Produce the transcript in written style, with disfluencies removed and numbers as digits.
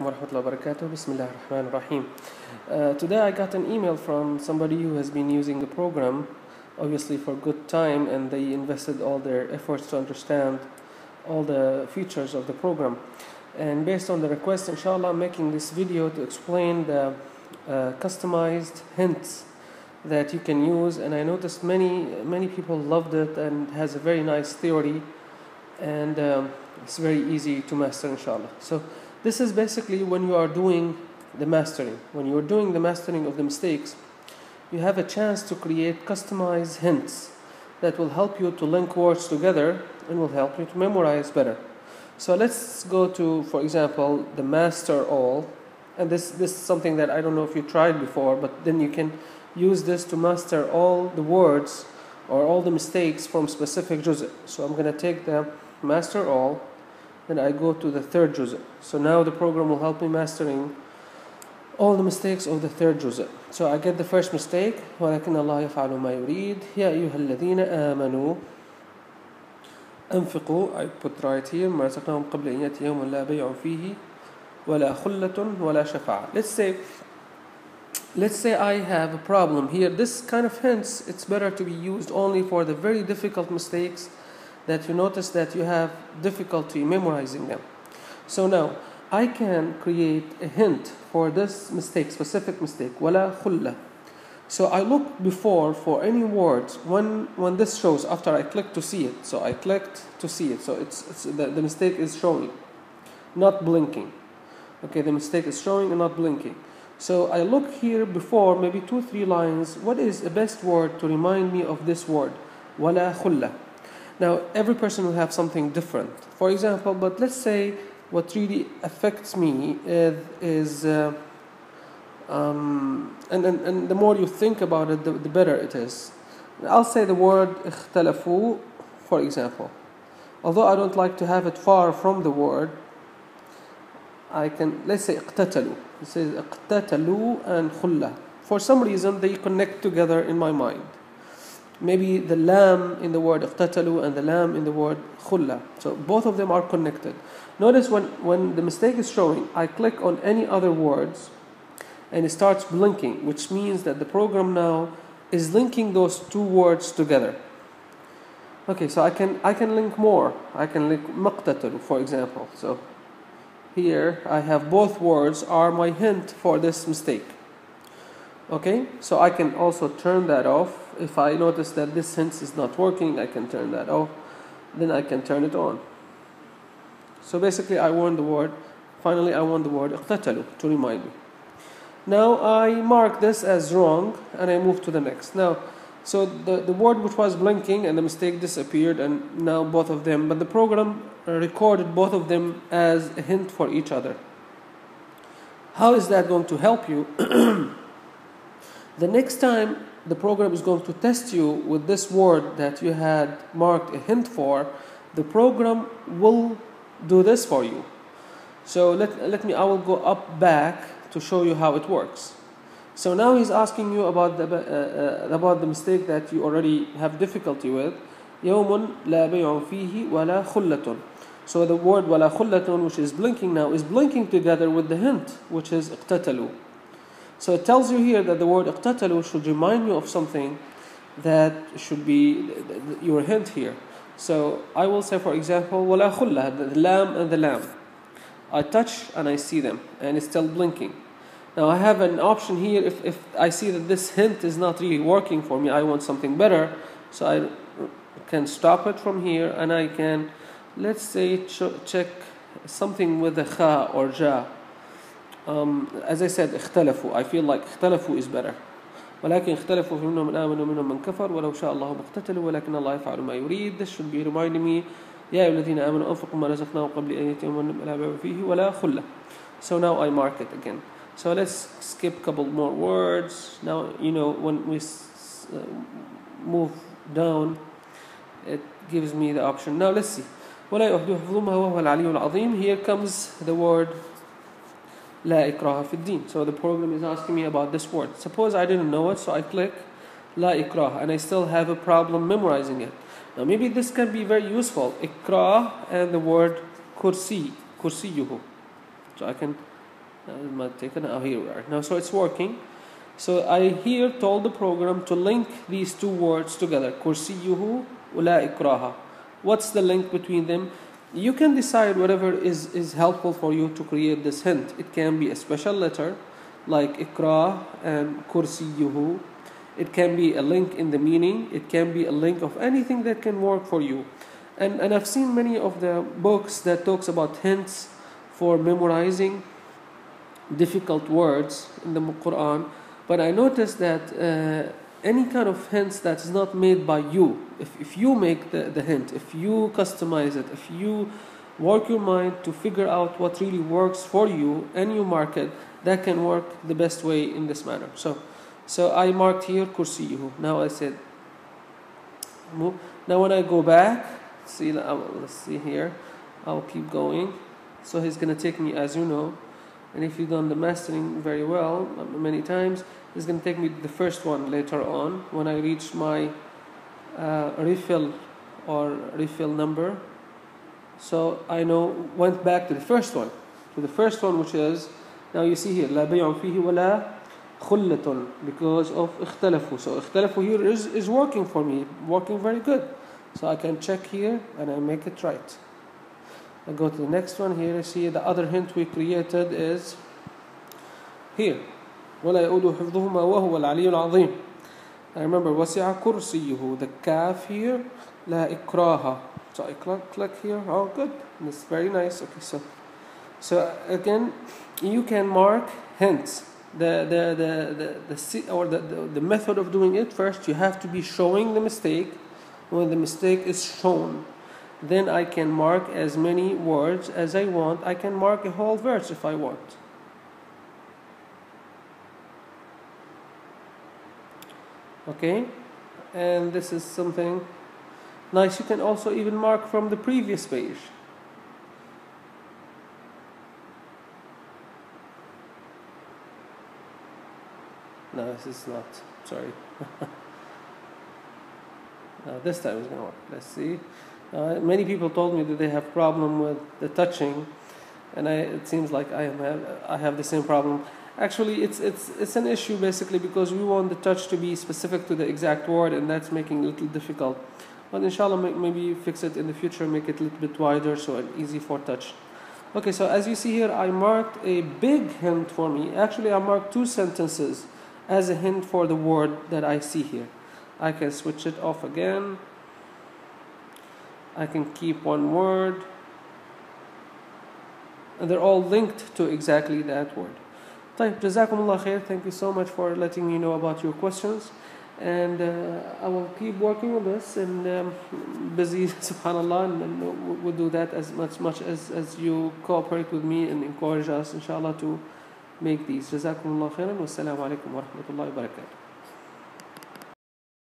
warahmatullahi wabarakatuh. Bismillah ar-Rahman ar-Rahim. Today I got an email from somebody who has been using the program, obviously for good time, and they invested all their efforts to understand all the features of the program. And based on the request, inshallah, I'm making this video to explain the customized hints that you can use. And I noticed many people loved it and has a very nice theory, and it's very easy to master, inshallah. So this is basically when you are doing the mastering. When you are doing the mastering of the mistakes, you have a chance to create customized hints that will help you to link words together and will help you to memorize better. So let's go to, for example, the master all. And this is something that I don't know if you tried before, but then you can use this to master all the words or all the mistakes from specific juz'. So I'm going to take the master all, then I go to the third juz'. So now the program will help me mastering all the mistakes of the third juz'. So I get the first mistake, وَلَكِنَّ اللَّهَ يَفْعَلُ مَا يُرِيدُ يَا أَيُّهَا الَّذِينَ آمَنُوا أنفقوا. I put right here مَا رَزَقْنَاهُمْ قَبْلَ أَنْ يَأْتِيَ يَوْمٌ لَا بَيْعٌ فِيهِ وَلَا خُلَّةٌ وَلَا شَفَاعَةٌ. Let's say I have a problem here. This kind of hints, it's better to be used only for the very difficult mistakes that you notice that you have difficulty memorizing them. So now I can create a hint for this mistake, specific mistake, وَلَا خُلَّةٌ. So I look before for any words when this shows, after I click to see it. So I clicked to see it. So it's the mistake is showing, not blinking. Okay, the mistake is showing and not blinking. So I look here before, maybe 2-3 lines, what is the best word to remind me of this word? وَلَا خُلَّةٌ. Now, every person will have something different. For example, but let's say what really affects me is and the more you think about it, the better it is. I'll say the word اختلفوا, for example. Although I don't like to have it far from the word, I can, let's say اقتتلوا. It says اقتتلوا and خلة. For some reason, they connect together in my mind. Maybe the lam in the word اقتتلوا and the lam in the word خلة. So both of them are connected. Notice when the mistake is showing, I click on any other words and it starts blinking, which means that the program now is linking those two words together. Okay, so I can link more. I can link مقتتلوا, for example. So here I have both words are my hint for this mistake. Okay, so I can also turn that off. If I notice that this hint is not working, I can turn that off. Then I can turn it on. So basically I want the word, finally I want the word اقتتلوا to remind me. Now I mark this as wrong and I move to the next. Now, so the word which was blinking and the mistake disappeared, and now both of them, but the program recorded both of them as a hint for each other. How is that going to help you? The next time the program is going to test you with this word that you had marked a hint for, the program will do this for you. So I will go up back to show you how it works. So now he's asking you about the mistake that you already have difficulty with. يوم لا بيع فيه ولا خلة. So the word ولا خلة, which is blinking now, is blinking together with the hint, which is اقتتلوا. So it tells you here that the word اقتتلوا should remind you of something that should be your hint here. So I will say, for example, ولا خلة, the lamb and the lamb. I touch and I see them, and it's still blinking. Now I have an option here. If I see that this hint is not really working for me, I want something better. So I can stop it from here, and I can, let's say, check something with the kha or ja. As I said, اختلفوا. I feel like اختلفوا is better. ولكن اختلفوا فمنهم من آمن ومنهم من كفر ولو شاء الله ما اقتتلوا ولكن الله يفعل ما يريد. This should be reminding me, يا أيها الذين آمنوا أنفقوا ما رزقناكم قبل أن يأتي يوم لا بيع فيه ولا خلة. So now I mark it again. So let's skip a couple more words. Now, when we move down, it gives me the option. Now let's see. ولا يحدث حفظهما وهو العلي العظيم. Here comes the word لا إكراه في الدين. So the program is asking me about this word. Suppose I didn't know it, so I click لا إكراه, and I still have a problem memorizing it. Now maybe this can be very useful. إكراه and the word كرسي, كرسيه. So I can It might take an here we are. Now, so it's working. So I here told the program to link these two words together. كرسيه ولا إكراه. What's the link between them? You can decide whatever is helpful for you to create this hint. It can be a special letter like إكراه and كرسيه. It can be a link in the meaning. It can be a link of anything that can work for you. And I've seen many of the books that talks about hints for memorizing difficult words in the Quran. But I noticed that any kind of hints that is not made by you, if you make the hint, if you customize it, if you work your mind to figure out what really works for you and you mark it, that can work the best way in this manner. So I marked here kursiyuhu. Now I said, now when I go back, let's see here, I'll keep going. So he's going to take me, as you know, and if you've done the mastering very well many times, it's going to take me to the first one later on when I reach my refill number. So I went back to the first one, which is, now you see here, لا بيع فيه ولا خلة, because of اختلفوا. So اختلفوا here is working for me, working very good. So I can check here and I make it right. I go to the next one here. I see the other hint we created is here. ولا يؤوده حفظهما وهو العلي العظيم. I remember وسع كرسيه. The calf here لا إكراه. So I click here. Oh, good. That's very nice. Okay, so again, you can mark hints. The method of doing it. First, you have to be showing the mistake. When the mistake is shown, then I can mark as many words as I want. I can mark a whole verse if I want. Okay, and this is something nice. You can also even mark from the previous page. No, this is not. Sorry. This time it's going to work. Let's see. Many people told me that they have problem with the touching, and it seems like I have the same problem. Actually, it's an issue basically because we want the touch to be specific to the exact word, and that's making it a little difficult. But inshallah, maybe fix it in the future, make it a little bit wider so it's easy for touch. Okay, so as you see here, I marked a big hint for me. Actually, I marked 2 sentences as a hint for the word that I see here. I can switch it off again. I can keep one word. And they're all linked to exactly that word. طيب, جزاكم الله خير. Thank you so much for letting me know about your questions. And I will keep working on this and busy, subhanAllah, and we'll do that as much as you cooperate with me and encourage us, inshallah, to make these. جزاكم الله خيرا والسلام عليكم ورحمة الله وبركاته.